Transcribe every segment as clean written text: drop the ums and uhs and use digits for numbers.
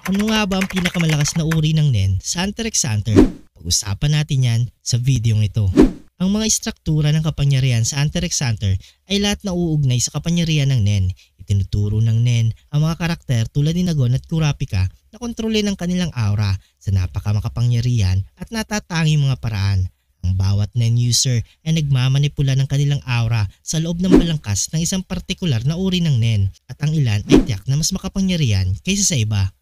Ano nga ba ang pinakamalakas na uri ng NEN sa Hunter x Hunter? Pag-usapan natin yan sa videong ito. Ang mga istruktura ng kapangyarihan sa Hunter x Hunter ay lahat na uugnay sa kapangyarihan ng NEN. Itinuturo ng NEN ang mga karakter tulad ni Nagon at Kurapika na kontrolin ang kanilang aura sa napakamakapangyarihan at natatanging mga paraan. Ang bawat NEN user ay nagmamanipula ng kanilang aura sa loob ng balangkas ng isang partikular na uri ng NEN at ang ilan ay tiyak na mas makapangyarihan kaysa sa iba.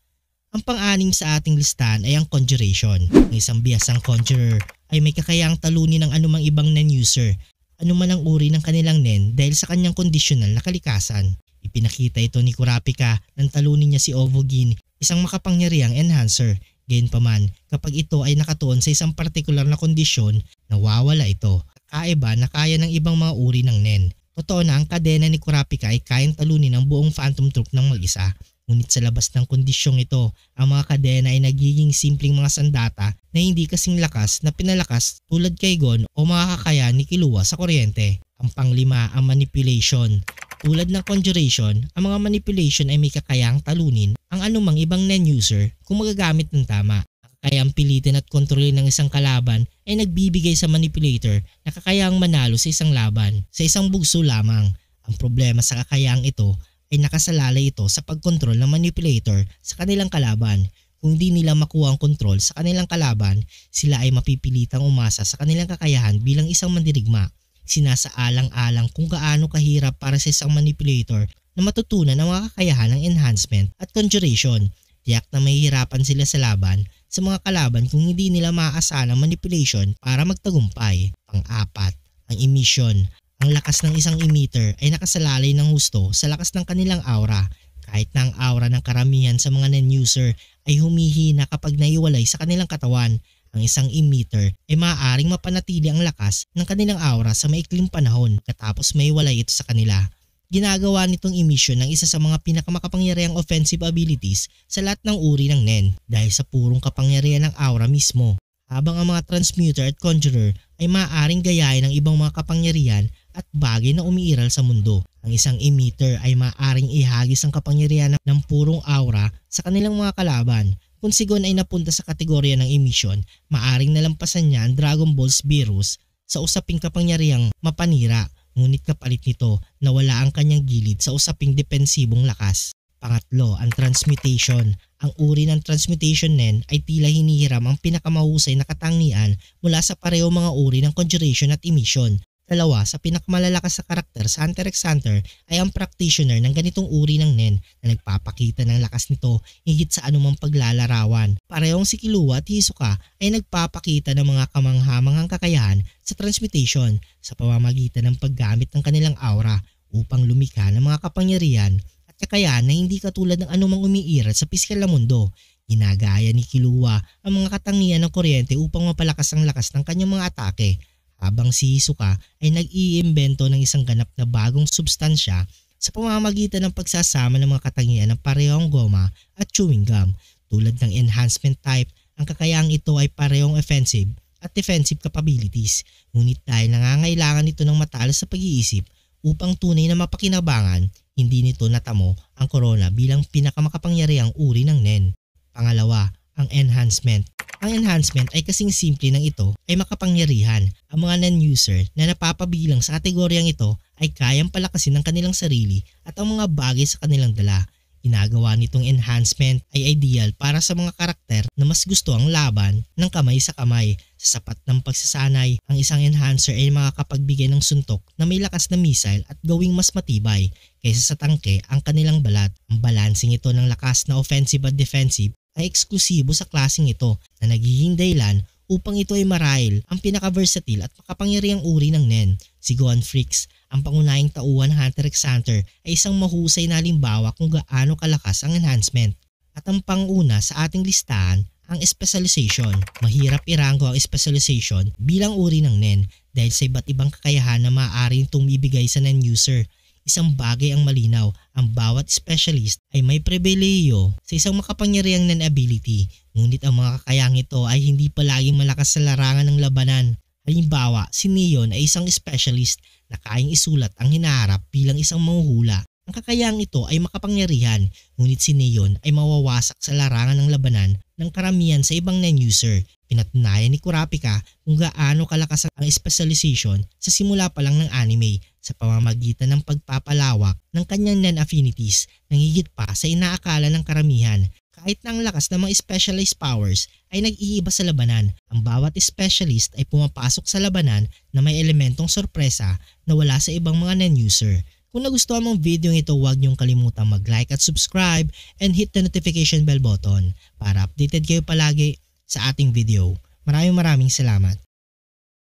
Ang pang-anim sa ating listahan ay ang Conjuration. Ang isang bihasang conjurer ay may kakayahang talunin ng anumang ibang NEN user, anuman ang uri ng kanilang NEN dahil sa kanyang kondisyonal na kalikasan. Ipinakita ito ni Kurapika nang talunin niya si Ovogin, isang makapangyarihang enhancer. Gayunpaman, kapag ito ay nakatuon sa isang partikular na kondisyon, nawawala ito. Kakaiba na kaya ng ibang mga uri ng NEN. Totoo na ang kadena ni Kurapika ay kayang talunin ang buong Phantom Troop ng mag-isa. Ngunit sa labas ng kondisyong ito, ang mga kadena ay nagiging simpleng mga sandata na hindi kasing lakas na pinalakas tulad kay Gon o mga kakayahan ni Killua sa kuryente. Ang panglima, ang Manipulation. Tulad ng Conjuration, ang mga manipulation ay may kakayahang talunin ang anumang ibang NEN user kung magagamit ng tama. Ang kakayahang pilitin at kontrolin ng isang kalaban ay nagbibigay sa manipulator na kakayahang manalo sa isang laban sa isang bugso lamang. Ang problema sa kakayahang ito ay nakasalalay ito sa pagkontrol ng manipulator sa kanilang kalaban. Kung di nila makuha ang kontrol sa kanilang kalaban, sila ay mapipilitang umasa sa kanilang kakayahan bilang isang mandirigma. Sinasaalang-alang kung gaano kahirap para sa isang manipulator na matutunan ang mga kakayahan ng enhancement at conjuration. Tiyak na mahihirapan sila sa laban sa mga kalaban kung hindi nila maaasahan ang manipulation para magtagumpay. Pang-apat, ang emission. Ang lakas ng isang emitter ay nakasalalay ng husto sa lakas ng kanilang aura. Kahit na ang aura ng karamihan sa mga NEN user ay humihina kapag naiwalay sa kanilang katawan, ang isang emitter ay maaaring mapanatili ang lakas ng kanilang aura sa maikling panahon katapos maiwalay ito sa kanila. Ginagawa nitong emission ng isa sa mga pinakamakapangyarihang offensive abilities sa lahat ng uri ng NEN dahil sa purong kapangyarihan ng aura mismo. Habang ang mga transmuter at conjurer ay maaaring gayahin ng ibang mga kapangyarihan at bagay na umiiral sa mundo. Ang isang emitter ay maaaring ihagis ang kapangyarihan ng purong aura sa kanilang mga kalaban. Kung si Gon ay napunta sa kategorya ng emission, maaaring nalampasan niya ang Dragon Ball's Beerus sa usaping kapangyarihang mapanira, ngunit kapalit nito nawala ang kanyang gilid sa usaping depensibong lakas. Pangatlo, ang Transmutation. Ang uri ng Transmutation NEN ay tila hinihiram ang pinakamahusay na katangian mula sa pareho mga uri ng Conjuration at Emission. Dalawa sa pinakamalalakas sa karakter sa Hunter x Hunter ay ang practitioner ng ganitong uri ng NEN na nagpapakita ng lakas nito higit sa anumang paglalarawan. Parehong si Killua at Hisoka ay nagpapakita ng mga kamanghamanghang kakayahan sa Transmutation sa pamamagitan ng paggamit ng kanilang aura upang lumikha ng mga kapangyarihan kakayahan na hindi katulad ng anumang umiiral sa pisikal na mundo. Ginagaya ni Killua ang mga katangian ng kuryente upang mapalakas ang lakas ng kanyang mga atake, habang si Hisoka ay nag-iimbento ng isang ganap na bagong substansya sa pamamagitan ng pagsasama ng mga katangian ng parehong goma at chewing gum. Tulad ng enhancement type, ang kakayahang ito ay parehong offensive at defensive capabilities, ngunit dahil nangangailangan ito ng matalas sa pag-iisip upang tunay na mapakinabangan, hindi nito natamo ang corona bilang pinakamakapangyarihang uri ng NEN. Pangalawa, ang enhancement. Ang enhancement ay kasing simple ng ito ay makapangyarihan. Ang mga NEN user na napapabilang sa kategoryang ito ay kayang palakasin ng kanilang sarili at ang mga bagay sa kanilang dala. Ginagawa nitong enhancement ay ideal para sa mga karakter na mas gusto ang laban ng kamay sa kamay. Sa sapat ng pagsasanay, ang isang enhancer ay makakapagbigay ng suntok na may lakas na missile at gawing mas matibay kaysa sa tangke ang kanilang balat. Ang balancing ito ng lakas na offensive at defensive ay eksklusibo sa klaseng ito na nagiging dahilan upang ito ay marahil ang pinaka-versatile at makapangyarihang uri ng NEN. Si Gohan Freaks, ang pangunahing tauhan ng Hunter x Hunter, ay isang mahusay na halimbawa kung gaano kalakas ang enhancement. At ang panguna sa ating listahan, ang specialization. Mahirap irango ang specialization bilang uri ng NEN dahil sa iba't ibang kakayahan na maaari itong ibigay sa NEN user. Isang bagay ang malinaw, ang bawat specialist ay may pribilehiyo sa isang makapangyarihang NEN ability, ngunit ang mga kakayahang ito ay hindi palaging malakas sa larangan ng labanan. Halimbawa, si Neon ay isang specialist na kayang isulat ang hinaharap bilang isang manghuhula Ang kakayahang ito ay makapangyarihan, ngunit si Neon ay mawawasak sa larangan ng labanan ng karamihan sa ibang Nen user. Pinatunayan ni Kurapika kung gaano kalakas ang specialization sa simula pa lang ng anime sa pamamagitan ng pagpapalawak ng kanyang Nen affinities nang higit pa sa inaakala ng karamihan. Kahit na ang lakas ng mga specialized powers ay nag-iiba sa labanan, ang bawat specialist ay pumapasok sa labanan na may elementong sorpresa na wala sa ibang mga Nen user. Kung nagustuhan mong video ito, huwag niyong kalimutang mag-like at subscribe and hit the notification bell button para updated kayo palagi sa ating video. Maraming salamat.